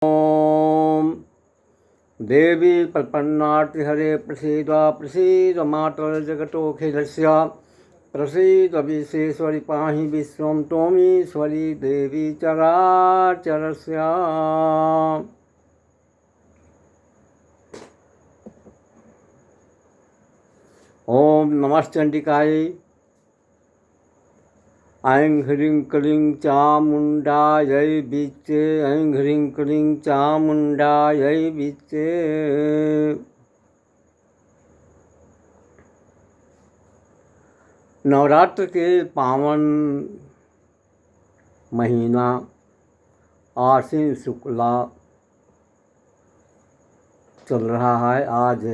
ओम देवी प्रपन्नार्तिहरे प्रसीद प्रसीद मातर्जगतोऽखिलस्य प्रसीद विश्वेश्वरि पाहि विश्वं त्वमीश्वरी देवी चराचरस्य। ओम नमश्चंडिकाय ऐं ह्रीं क्लीं चामुण्डायै विच्चे ऐं ह्रीं क्लीं चामुण्डायै विच्चे। नवरात्र के पावन महीना आश्विन शुक्ला चल रहा है। आज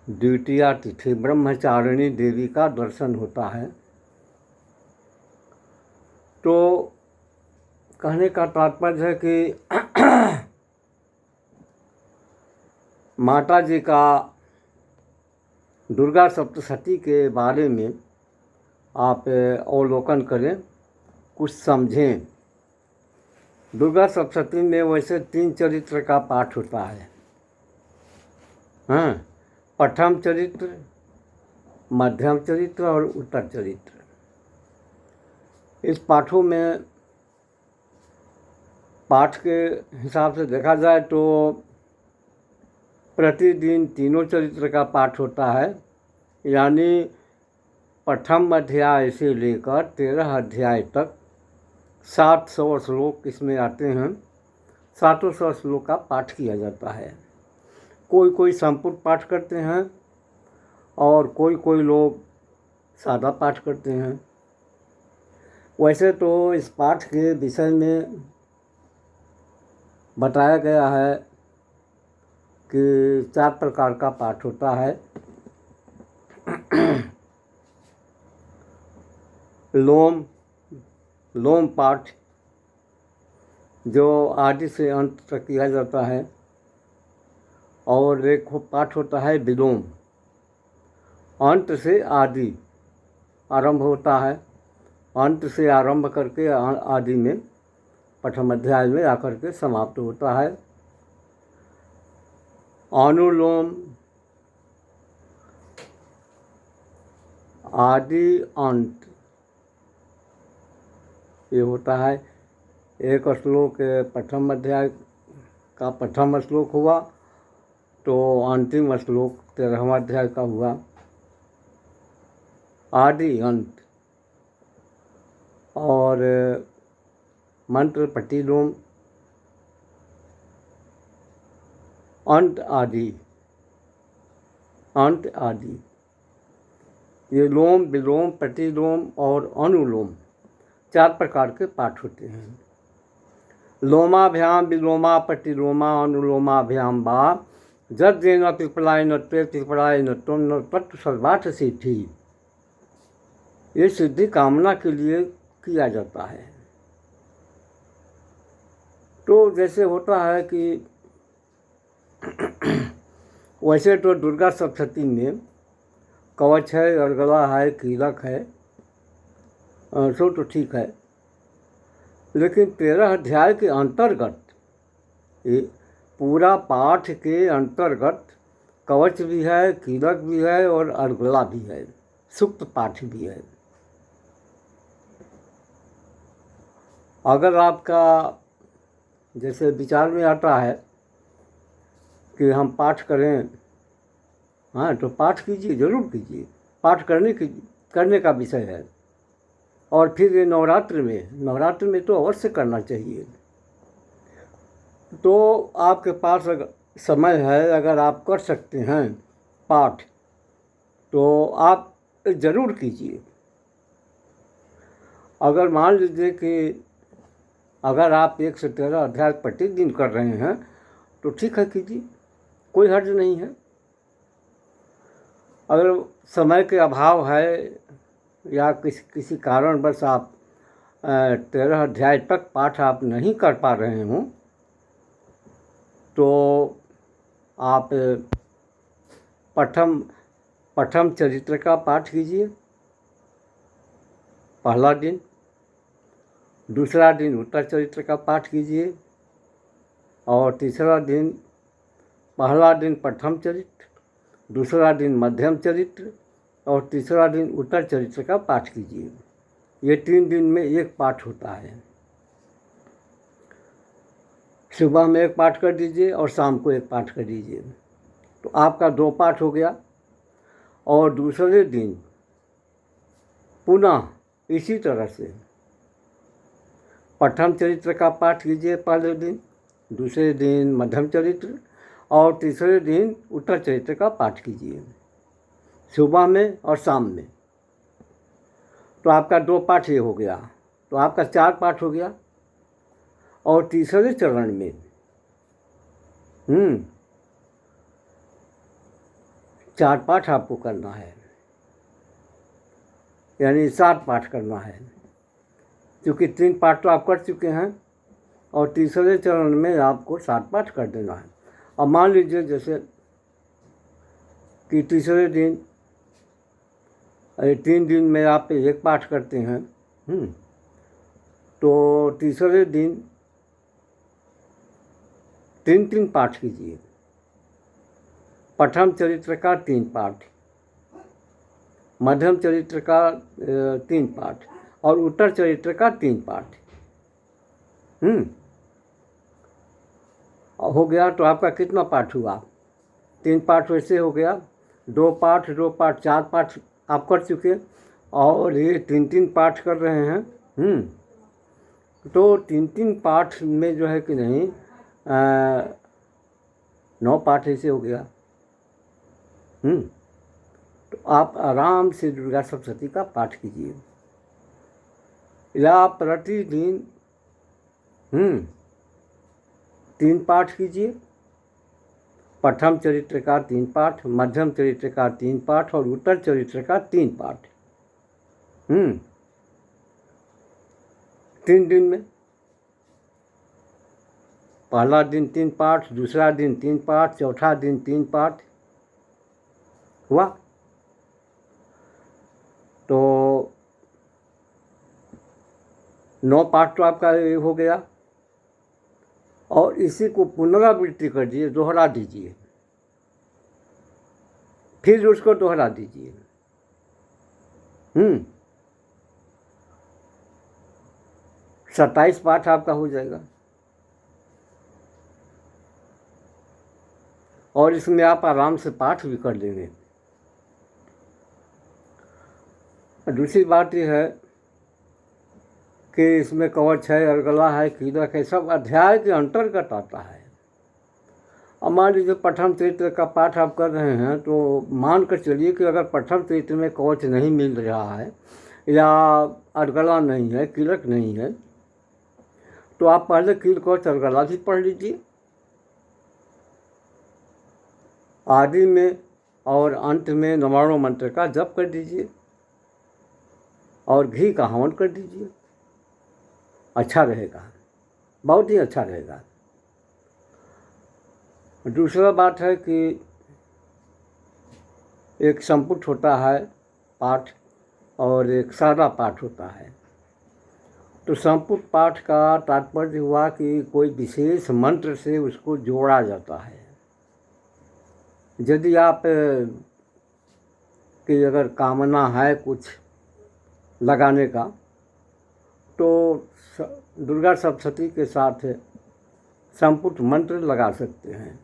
द्वितीया तिथि ब्रह्मचारिणी देवी का दर्शन होता है। तो कहने का तात्पर्य है कि माता जी का दुर्गा सप्तशती के बारे में आप अवलोकन करें, कुछ समझें। दुर्गा सप्तशती में वैसे 3 चरित्र का पाठ होता है। हाँ, प्रथम चरित्र, मध्यम चरित्र और उत्तर चरित्र। इस पाठों में पाठ के हिसाब से देखा जाए तो प्रतिदिन तीनों चरित्र का पाठ होता है, यानी प्रथम अध्याय से लेकर 13 अध्याय तक 700 श्लोक इसमें आते हैं। 700 श्लोक का पाठ किया जाता है। कोई कोई संपूर्ण पाठ करते हैं और कोई कोई लोग सादा पाठ करते हैं। वैसे तो इस पाठ के विषय में बताया गया है कि 4 प्रकार का पाठ होता है। लोम पाठ, जो आदि से अंत तक किया जाता है, और एक पाठ होता है विलोम, अंत से आदि आरंभ होता है, अंत से आरंभ करके आदि में प्रथम अध्याय में आकर के समाप्त होता है। अनुलोम आदि अंत ये होता है। एक श्लोक प्रथम अध्याय का प्रथम श्लोक हुआ तो अंतिम श्लोक 13वां अध्याय का हुआ। आदि अंत। और मंत्र प्रतिलोम अंत आदि, अंत आदि। ये लोम, विलोम, प्रतिलोम और अनुलोम 4 प्रकार के पाठ होते हैं। लोमाभ्याम विलोमा प्रतिलोमा अनुलोमाभ्याम वा जज्जेन त्रिपलाय न त्रिपलाय न तुम न तत्व सर्वार्थ सिद्धि। ये सिद्धि कामना के लिए किया जाता है। तो जैसे होता है कि वैसे तो दुर्गा सप्तशती में कवच है, अर्गला है, कीलक है, सो तो ठीक है। लेकिन 13 अध्याय के अंतर्गत, ये पूरा पाठ के अंतर्गत कवच भी है, कीलक भी है और अर्गला भी है, सुक्त पाठ भी है। अगर आपका जैसे विचार में आता है कि हम पाठ करें, हाँ तो पाठ कीजिए, ज़रूर कीजिए। पाठ करने का विषय है। और फिर ये नवरात्र में तो अवश्य करना चाहिए। तो आपके पास अगर समय है, अगर आप कर सकते हैं पाठ, तो आप ज़रूर कीजिए। अगर मान लीजिए कि अगर आप 1 से 13 अध्याय प्रतिदिन कर रहे हैं तो ठीक है, कीजिए, कोई हर्ज नहीं है। अगर समय के अभाव है या किसी कारणवश आप 13 अध्याय तक पाठ आप नहीं कर पा रहे हों तो आप प्रथम चरित्र का पाठ कीजिए पहला दिन, दूसरा दिन उत्तर चरित्र का पाठ कीजिए, और तीसरा दिन, पहला दिन प्रथम चरित्र, दूसरा दिन मध्यम चरित्र और तीसरा दिन उत्तर चरित्र का पाठ कीजिए। ये 3 दिन में एक पाठ होता है। सुबह में एक पाठ कर दीजिए और शाम को एक पाठ कर दीजिए, तो आपका 2 पाठ हो गया। और दूसरे दिन पुनः इसी तरह से प्रथम चरित्र का पाठ कीजिए पहले दिन, दूसरे दिन मध्यम चरित्र और तीसरे दिन उत्तर चरित्र का पाठ कीजिए सुबह में और शाम में। तो आपका 2 पाठ ये हो गया, तो आपका 4 पाठ हो गया। और तीसरे चरण में 4 पाठ आपको करना है, यानी 7 पाठ करना है, क्योंकि 3 पाठ तो आप कर चुके हैं और तीसरे चरण में आपको 7 पाठ कर देना है। अब मान लीजिए जैसे कि तीसरे दिन, 3 दिन में आप 1 पाठ करते हैं, तो तीसरे दिन 3 पाठ कीजिए। प्रथम चरित्र का 3 पाठ, मध्यम चरित्र का 3 पाठ और उत्तर चरित्र का 3 पाठ। हो गया। तो आपका कितना पाठ हुआ? 3 पाठ वैसे हो गया, 2 पाठ 2 पाठ 4 पाठ आप कर चुके और ये 3 पाठ कर रहे हैं। तो 3 पाठ में जो है कि नहीं 9 पाठ ऐसे हो गया। तो आप आराम से दुर्गा सप्तशती का पाठ कीजिए या प्रतिदिन 3 पाठ कीजिए। प्रथम चरित्र का 3 पाठ, मध्यम चरित्र का 3 पाठ और उत्तर चरित्र का 3 पाठ 3 दिन में। पहला दिन 3 पाठ, दूसरा दिन 3 पाठ, चौथा दिन 3 पाठ हुआ। तो 9 पाठ तो आपका हो गया। और इसी को पुनरावृत्ति कर दीजिए, दोहरा दीजिए, फिर उसको दोहरा दीजिए। 27 पाठ आपका हो जाएगा। और इसमें आप आराम से पाठ भी कर लेंगे। दूसरी बात यह है कि इसमें कवच है, अर्गला है, कीलक है, सब अध्याय के अंतर्गत आता है। अब मान लीजिए प्रथम चरित्र का पाठ आप कर रहे हैं, तो मान कर चलिए कि अगर प्रथम चरित्र में कवच नहीं मिल रहा है या अर्गला नहीं है, कीलक नहीं है, तो आप पहले कील कवच अर्गला भी पढ़ लीजिए। आदि में और अंत में नवाणु मंत्र का जप कर दीजिए और घी का हवन कर दीजिए। अच्छा रहेगा, बहुत ही अच्छा रहेगा। दूसरा बात है कि एक संपुट होता है पाठ और एक सादा पाठ होता है। तो संपुट पाठ का तात्पर्य हुआ कि कोई विशेष मंत्र से उसको जोड़ा जाता है। यदि आप की अगर कामना है कुछ लगाने का, तो दुर्गा सप्तशती के साथ संपुट मंत्र लगा सकते हैं।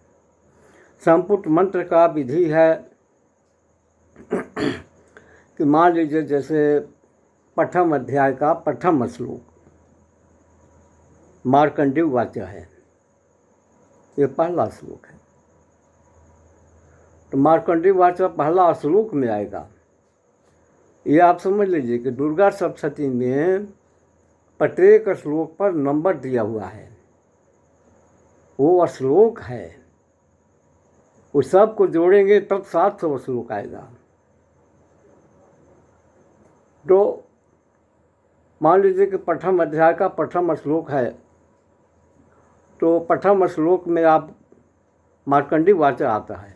संपुट मंत्र का विधि है कि मान लीजिए जैसे प्रथम अध्याय का प्रथम श्लोक मार्कंडेय वाच है, ये पहला श्लोक है। तो मार्कंडेय वाच पहला श्लोक में आएगा। ये आप समझ लीजिए कि दुर्गा सप्तशती में प्रत्येक श्लोक पर नंबर दिया हुआ है, वो श्लोक है, उस सब को जोड़ेंगे तब 700 श्लोक आएगा। तो मान लीजिए कि प्रथम अध्याय का प्रथम श्लोक है, तो प्रथम श्लोक में आप मार्कंडेय वाच आता है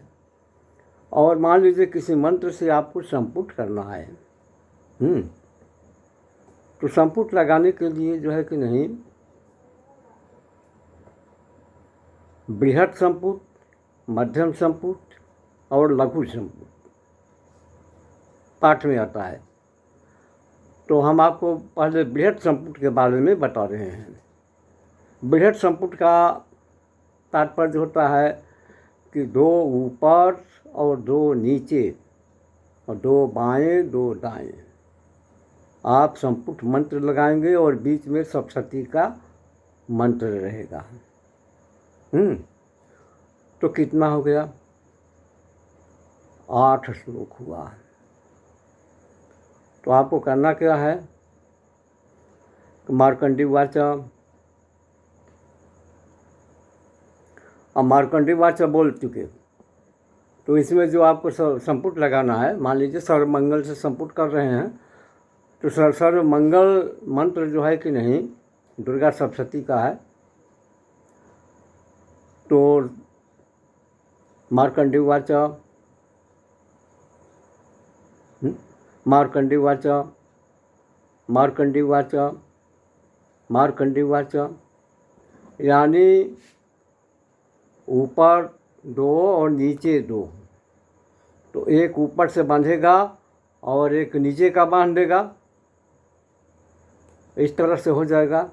और मान लीजिए किसी मंत्र से आपको संपुट करना है। तो संपुट लगाने के लिए जो है कि नहीं बृहत संपुट, मध्यम संपुट और लघु संपुट पाठ में आता है। तो हम आपको पहले बृहत संपुट के बारे में बता रहे हैं। बृहत संपुट का तात्पर्य होता है कि 2 ऊपर और 2 नीचे और 2 बाएं 2 दाएं आप संपुट मंत्र लगाएंगे और बीच में सप्तशती का मंत्र रहेगा। तो कितना हो गया? 8 श्लोक हुआ। तो आपको करना क्या है? मार्कंडेय उवाच, अब मार्कंडेय उवाच बोल चुके, तो इसमें जो आपको संपुट लगाना है, मान लीजिए सर्वमंगल से संपुट कर रहे हैं, तो सर्वमंगल मंत्र जो है कि नहीं दुर्गा सप्तशती का है। तो मार्कंडेय उवाच, मार्कंडेय उवाच, मार्कंडेय उवाच, मार्कंडेय उवाच, यानी ऊपर 2 और नीचे 2। तो एक ऊपर से बांधेगा और एक नीचे का बांध देगा, इस तरह से हो जाएगा।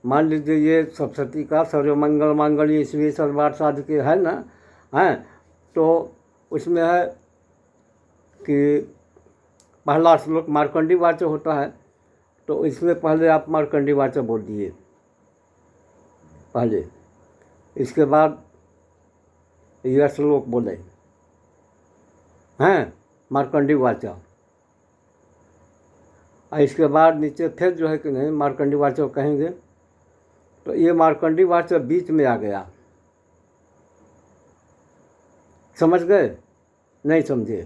मान लीजिए ये सप्तशती का सर्वमंगल मांगल्ये शिवे सर्वार्थ साधिके है ना, हैं, तो उसमें है कि पहला श्लोक मार्कंडेय उवाच होता है। तो इसमें पहले आप मार्कंडेय उवाच बोल दिए पहले, इसके बाद यह श्लोक बोले हैं मार्कंडेय उवाच, इसके बाद नीचे फिर जो है कि नहीं मार्कंडेय उवाच कहेंगे। तो ये मार्कंडेय उवाच बीच में आ गया। समझ गए? नहीं समझे?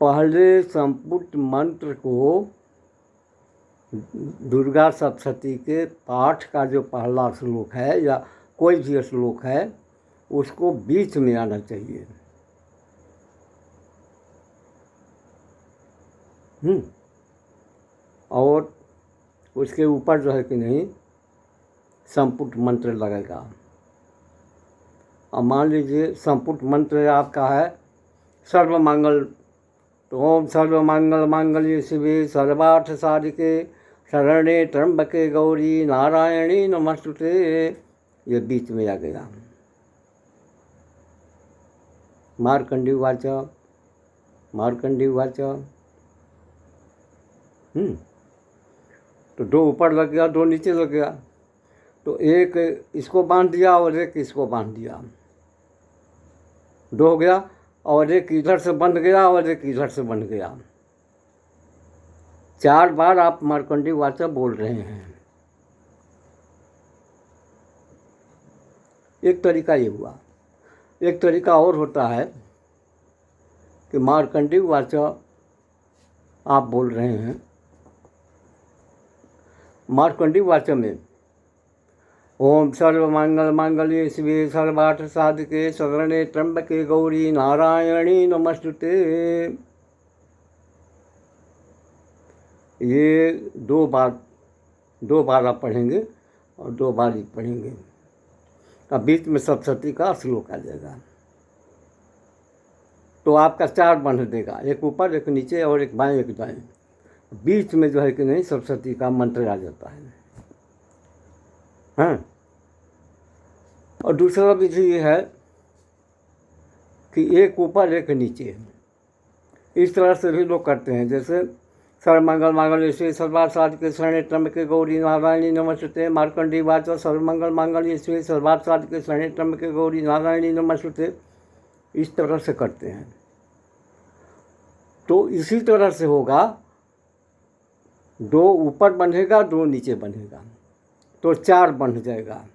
पहले संपुट मंत्र को दुर्गा सप्तशती के पाठ का जो पहला श्लोक है या कोई भी श्लोक है उसको बीच में आना चाहिए। और उसके ऊपर जो है कि नहीं संपुट मंत्र लगेगा। अब मान लीजिए संपुट मंत्र आपका है सर्वमंगल, तो ओम सर्वमंगल मांगल्ये शिवे सर्वार्थ साधिके शरण्ये त्र्यंबके गौरी नारायणी नमस्तुते, ये बीच में आ गया। मार्कंडेय उवाच, मार्कंडेय उवाच। तो 2 ऊपर लग गया 2 नीचे लग गया। तो एक इसको बांध दिया और एक इसको बांध दिया, 2 हो गया। और एक इधर से बंध गया और एक इधर से बंध गया। 4 बार आप मार्कंडेय उवाच बोल रहे हैं। एक तरीका ये हुआ। एक तरीका और होता है कि मार्कंडेय उवाच आप बोल रहे हैं, मार्कंडेय उवाच में ओम सर्वमंगल मांगल्ये शिवे सर्वार्थ साधिके शरण्ये त्र्यंबके गौरी नारायणी नमस्तुते, ये 2 बार आप पढ़ेंगे और 2 बार ही पढ़ेंगे। अब बीच में सप्तशती का श्लोक आ जाएगा। तो आपका 4 बंध देगा, एक ऊपर एक नीचे और एक बाएं एक दाएं। बीच में जो है कि नहीं सप्तशती का मंत्र आ जाता है। हाँ, और दूसरा विधि ये है कि एक ऊपर एक नीचे, इस तरह से भी लोग करते हैं। जैसे सर्वमंगल मांगल्ये शिवे सर्वार्थ साधिके शरण्ये त्र्यंबके गौरी नारायणी नमस्तुते, मार्कंडेय उवाच सर्वमंगल मांगल्ये शिवे सर्वार्थ साधिके शरण्ये त्र्यंबके गौरी नारायणी नमस्तुते, इस तरह से करते हैं। तो इसी तरह से होगा, 2 ऊपर बंधेगा 2 नीचे बंधेगा, तो 4 बंध जाएगा।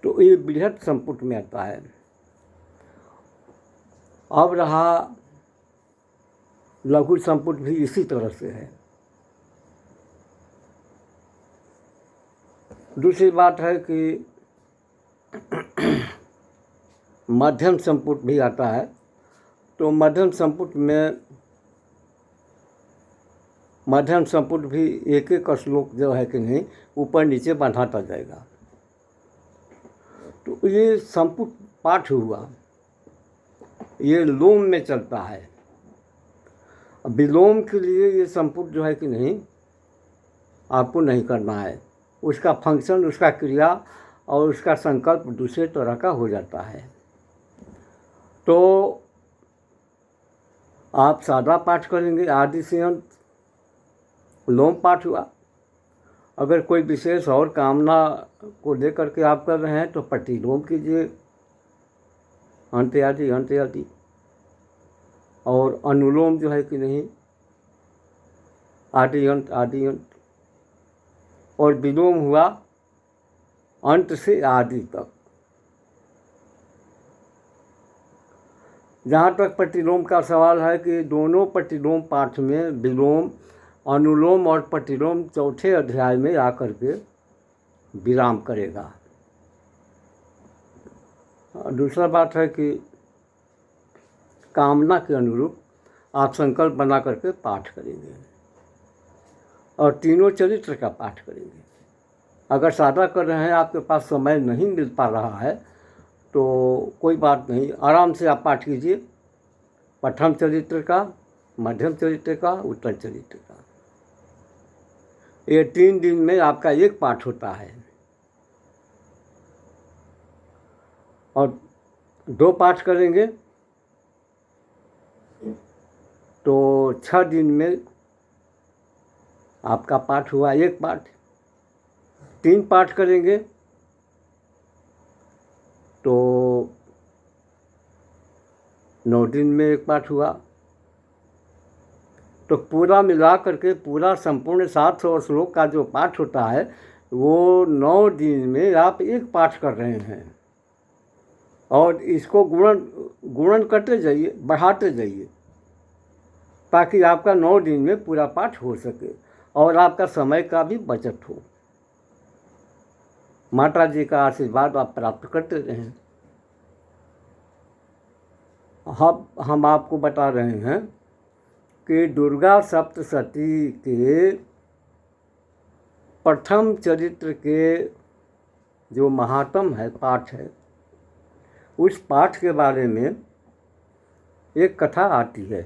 तो ये बृहत संपुट में आता है। अब रहा लघु संपुट भी इसी तरह से है। दूसरी बात है कि मध्यम संपुट भी आता है। तो मध्यम संपुट भी एक एक श्लोक जो है कि नहीं ऊपर नीचे बढ़ाता जाएगा। तो ये संपुट पाठ हुआ, ये लोम में चलता है। विलोम के लिए ये संपुट जो है कि नहीं, आपको नहीं करना है। उसका फंक्शन, उसका क्रिया और उसका संकल्प दूसरे तरह का हो जाता है। तो आप सादा पाठ करेंगे, आदि से अंत लोम पाठ हुआ। अगर कोई विशेष और कामना को लेकर के आप कर रहे हैं तो प्रतिलोम कीजिए, अंत आदि। और अनुलोम जो है कि नहीं, आदि अंत। और विलोम हुआ अंत से आदि तक। जहाँ तक प्रतिलोम का सवाल है कि दोनों प्रतिलोम पाठ में विलोम, अनुलोम और प्रतिलोम चौथे अध्याय में आकर के विराम करेगा। दूसरा बात है कि कामना के अनुरूप आप संकल्प बना करके पाठ करेंगे और तीनों चरित्र का पाठ करेंगे। अगर सादा कर रहे हैं, आपके पास समय नहीं मिल पा रहा है, तो कोई बात नहीं, आराम से आप पाठ कीजिए। प्रथम चरित्र का, मध्यम चरित्र का, उत्तर चरित्र का। ये 3 दिन में आपका एक पाठ होता है। और 2 पाठ करेंगे तो 6 दिन में आपका पाठ हुआ एक पाठ। 3 पाठ करेंगे तो 9 दिन में एक पाठ हुआ। तो पूरा मिला करके पूरा संपूर्ण 700 श्लोक का जो पाठ होता है वो 9 दिन में आप एक पाठ कर रहे हैं। और इसको गुणन करते जाइए, बढ़ाते जाइए, ताकि आपका 9 दिन में पूरा पाठ हो सके और आपका समय का भी बचत हो। माता जी का आशीर्वाद आप प्राप्त करते रहें। हम आपको बता रहे हैं कि दुर्गा सप्तशती के प्रथम चरित्र के जो महात्म है, पाठ है, उस पाठ के बारे में एक कथा आती है।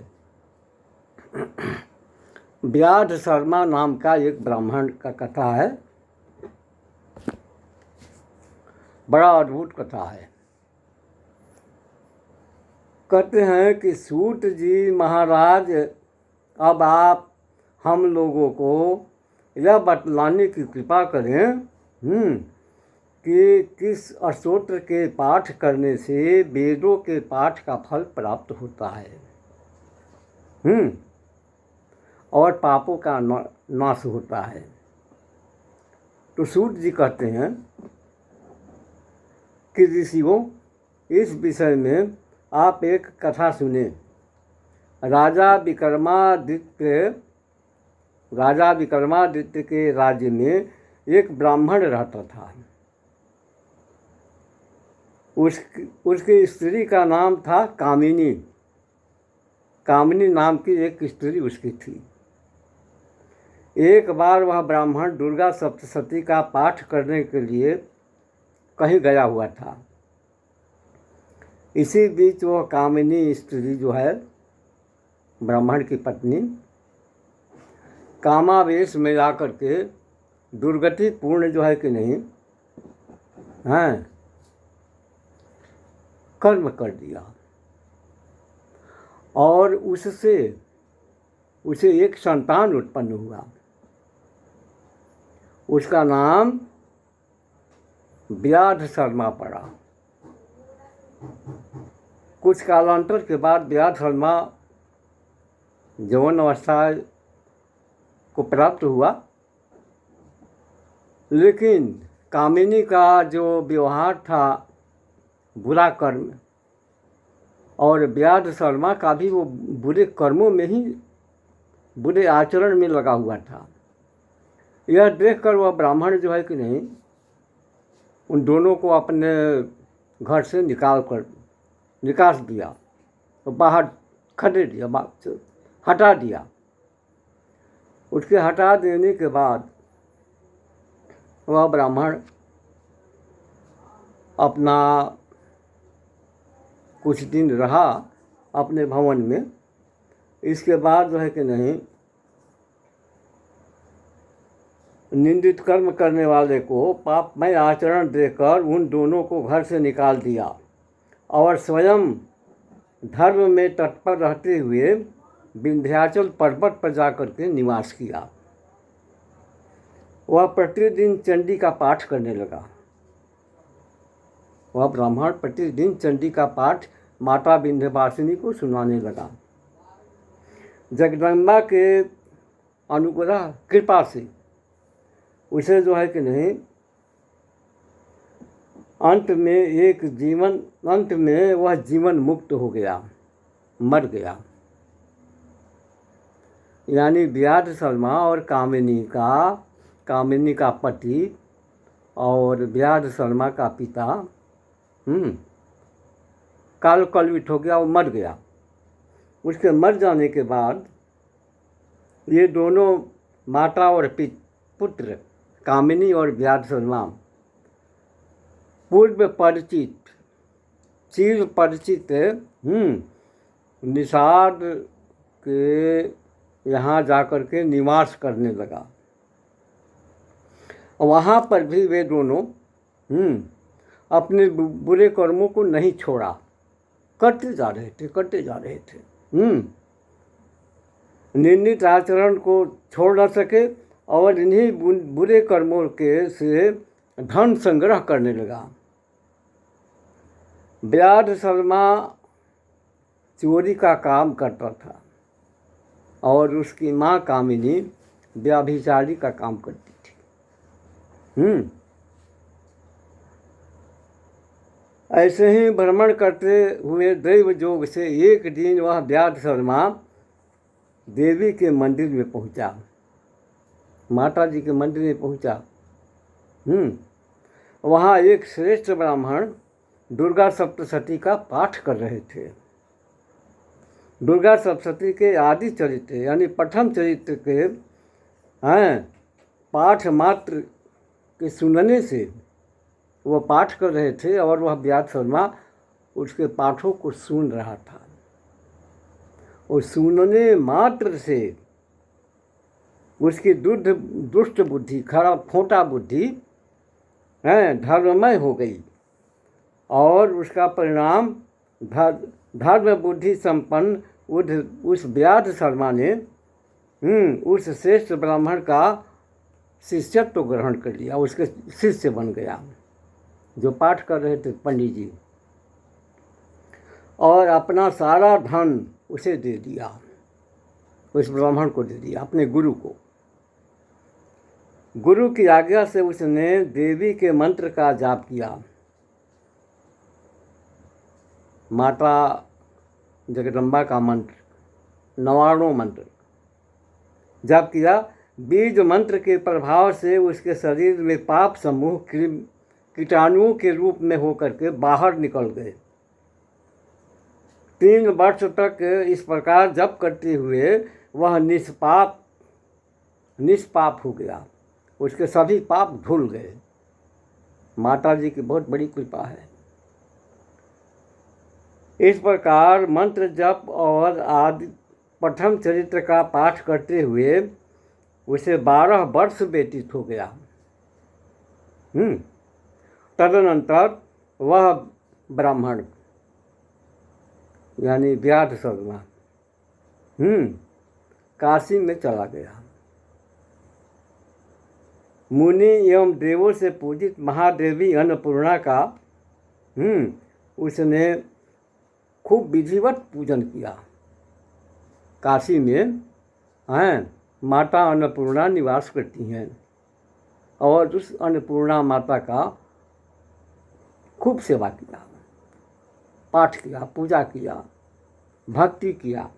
व्याध शर्मा नाम का एक ब्राह्मण का कथा है, बड़ा अद्भुत कथा है। कहते हैं कि सूत जी महाराज, अब आप हम लोगों को यह बतलाने की कृपा करें कि किस स्तोत्र के पाठ करने से वेदों के पाठ का फल प्राप्त होता है और पापों का नाश होता है। तो सूत जी कहते हैं कि ऋषियों, इस विषय में आप एक कथा सुने। राजा विक्रमादित्य के राज्य में एक ब्राह्मण रहता था। उसकी स्त्री का नाम था कामिनी। कामिनी नाम की एक स्त्री उसकी थी। एक बार वह ब्राह्मण दुर्गा सप्तशती का पाठ करने के लिए कहीं गया हुआ था। इसी बीच वह कामिनी स्त्री जो है, ब्राह्मण की पत्नी, कामावेश में आकर के दुर्गति पूर्ण जो है कि नहीं हैं, कर्म कर दिया और उससे उसे एक संतान उत्पन्न हुआ। उसका नाम व्याध शर्मा पड़ा। कुछ कालांतर के बाद व्याध शर्मा यौवन अवस्था को प्राप्त हुआ, लेकिन कामिनी का जो व्यवहार था बुरा कर्म, और व्याध शर्मा का भी वो बुरे कर्मों में ही, बुरे आचरण में लगा हुआ था। यह देखकर वह ब्राह्मण जो है कि नहीं, उन दोनों को अपने घर से निकास दिया, तो बाहर खदेड़ दिया, हटा दिया। उसके हटा देने के बाद वह ब्राह्मण अपना कुछ दिन रहा अपने भवन में। इसके बाद जो है कि नहीं, निंदित कर्म करने वाले को पापमय आचरण देकर उन दोनों को घर से निकाल दिया और स्वयं धर्म में तत्पर रहते हुए विंध्याचल पर्वत पर जाकर के निवास किया। वह प्रतिदिन चंडी का पाठ करने लगा। वह ब्राह्मण प्रतिदिन चंडी का पाठ माता विंध्यवासिनी को सुनाने लगा। जगदम्बा के अनुग्रह कृपा से उसे जो है कि नहीं, अंत में वह जीवन मुक्त हो गया, मर गया। यानी व्याध शर्मा और कामिनी का पति और व्याध शर्मा का पिता कलवित हो गया, वो मर गया। उसके मर जाने के बाद ये दोनों माता और पुत्र कामिनी और व्याध शर्मा पूर्व परिचित चिर परिचित निषाद के यहाँ जाकर के निवास करने लगा। वहाँ पर भी वे दोनों अपने बुरे कर्मों को नहीं छोड़ा, करते जा रहे थे। निंदित आचरण को छोड़ न सके और इन्हीं बुरे कर्मों के से धन संग्रह करने लगा। व्याध शर्मा चोरी का काम करता था और उसकी माँ कामिनी व्याभिचारी का काम करती थी। ऐसे ही भ्रमण करते हुए दैव योग से एक दिन वह व्याध शर्मा देवी के मंदिर में पहुंचा, माता जी के मंदिर में पहुंचा। वहाँ एक श्रेष्ठ ब्राह्मण दुर्गा सप्तशती का पाठ कर रहे थे। दुर्गा सप्तशती के आदि चरित्र यानी प्रथम चरित्र के पाठ मात्र के सुनने से वह पाठ कर रहे थे और वह व्याध शर्मा उसके पाठों को सुन रहा था। और सुनने मात्र से उसकी दुष्ट बुद्धि, खराब खोटा बुद्धि धर्ममय हो गई और उसका परिणाम धर्म बुद्धि संपन्न उस व्याध शर्मा ने उस श्रेष्ठ ब्राह्मण का शिष्यत्व ग्रहण कर लिया, उसके शिष्य बन गया जो पाठ कर रहे थे पंडित जी, और अपना सारा धन उसे दे दिया, उस ब्राह्मण को दे दिया, अपने गुरु को। गुरु की आज्ञा से उसने देवी के मंत्र का जाप किया, माता जगदम्बा का मंत्र, 99 मंत्र जाप किया। बीज मंत्र के प्रभाव से उसके शरीर में पाप समूह कीटाणुओं के रूप में होकर के बाहर निकल गए। 3 वर्ष तक इस प्रकार जप करते हुए वह निष्पाप हो गया, उसके सभी पाप धुल गए। माता जी की बहुत बड़ी कृपा है। इस प्रकार मंत्र जप और आदि प्रथम चरित्र का पाठ करते हुए उसे 12 वर्ष व्यतीत हो गया। तदनंतर वह ब्राह्मण यानी व्याध शर्मा काशी में चला गया। मुनि एवं देवों से पूजित महादेवी अन्नपूर्णा का उसने खूब विधिवत पूजन किया। काशी में माता अन्नपूर्णा निवास करती हैं और उस अन्नपूर्णा माता का खूब सेवा किया, पाठ किया, पूजा किया, भक्ति किया।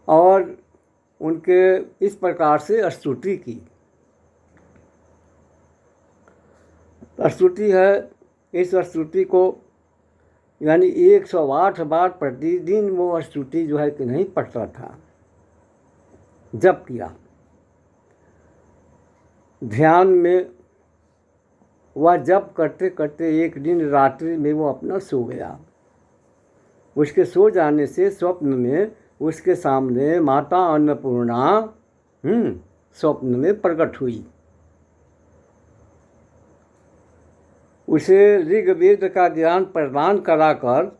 और उनके इस प्रकार से स्तुति की। स्तुति है, इस स्तुति को यानी 108 बार प्रतिदिन वो स्तुति जो है कि नहीं पढ़ता था, जप किया। ध्यान में वह जप करते करते एक दिन रात्रि में वो अपना सो गया। उसके सो जाने से स्वप्न में उसके सामने माता अन्नपूर्णा स्वप्न में प्रकट हुई। उसे ऋग्वेद का ज्ञान प्रदान कराकर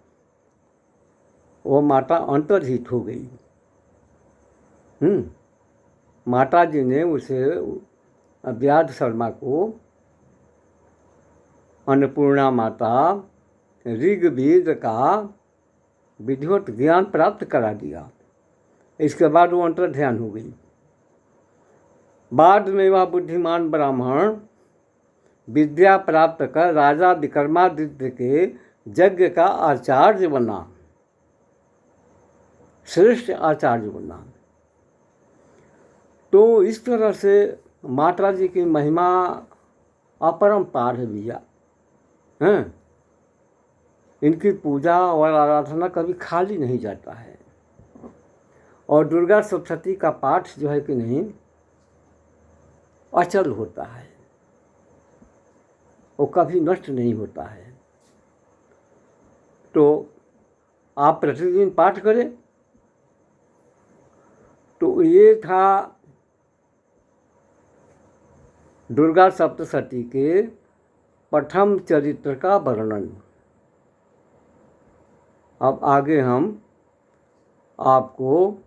वो माता अंतर्हित हो गई। माता जी ने उसे व्याध शर्मा को अन्नपूर्णा माता ऋग्वेद का विधिवत ज्ञान प्राप्त करा दिया। इसके बाद वो अंतर ध्यान हो गई। बाद में वह बुद्धिमान ब्राह्मण विद्या प्राप्त कर राजा विक्रमादित्य के यज्ञ का आचार्य बना, श्रेष्ठ आचार्य बना। तो इस तरह से माता जी की महिमा अपरंपार है भैया। हैं, इनकी पूजा और आराधना कभी खाली नहीं जाता है। और दुर्गा सप्तशती का पाठ जो है कि नहीं, अचल होता है, वो कभी नष्ट नहीं होता है। तो आप प्रतिदिन पाठ करें। तो ये था दुर्गा सप्तशती के प्रथम चरित्र का वर्णन। अब आगे हम आपको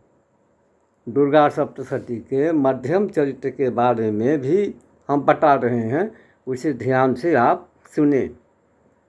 दुर्गा सप्तशती के मध्यम चरित्र के बारे में भी हम बता रहे हैं, उसे ध्यान से आप सुने।